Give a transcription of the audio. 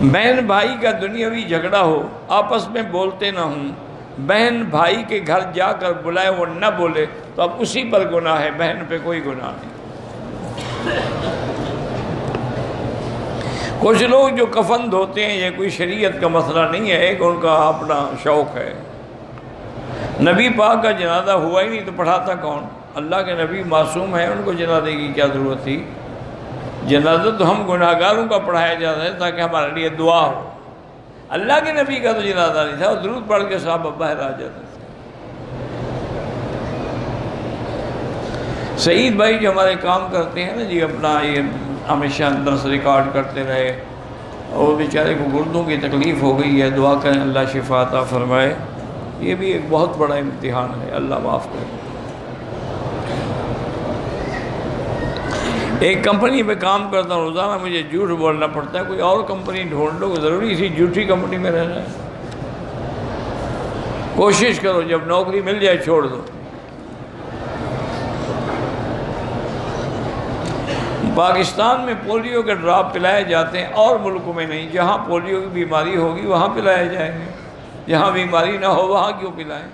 بہن بھائی کا دنیاوی جھگڑا ہو، آپس میں بولتے نہ ہوں، بہن بھائی کے گھر جا کر بلائے وہ نہ بولے تو اب اسی پر گناہ ہے، بہن پہ کوئی گناہ نہیں۔ کچھ لوگ جو کفن دھوتے ہیں یہ کوئی شریعت کا مسئلہ نہیں ہے، ایک ان کا اپنا شوق ہے۔ نبی پاک کا جنازہ ہوا ہی نہیں تو پڑھاتا کون؟ اللہ کے نبی معصوم ہیں، ان کو جنازے کی کیا ضرورت تھی؟ جنازہ تو ہم گناہگاروں کا پڑھایا جاتا ہے تاکہ ہمارے لیے دعا ہو۔ اللہ کے نبی کا تو جنازہ نہیں تھا، وہ درود پڑھ کے صحابہ باہر آ جاتے تھے۔ سعید بھائی جو ہمارے کام کرتے ہیں نا جی، اپنا یہ ہمیشہ درس ریکارڈ کرتے رہے، اور بیچارے کو گردوں کی تکلیف ہو گئی ہے، دعا کریں اللہ شفا عطا فرمائے۔ یہ بھی ایک بہت بڑا امتحان ہے، اللہ معاف کرے۔ ایک کمپنی میں کام کرتا ہوں، روزانہ مجھے جھوٹ بولنا پڑتا ہے، کوئی اور کمپنی ڈھونڈ لو، ضروری اسی جھوٹی کمپنی میں رہنا ہے؟ کوشش کرو جب نوکری مل جائے چھوڑ دو۔ پاکستان میں پولیو کے ڈراپ پلائے جاتے ہیں، اور ملکوں میں نہیں۔ جہاں پولیو کی بیماری ہوگی وہاں پلائے جائیں گے، جہاں بیماری نہ ہو وہاں کیوں پلائیں؟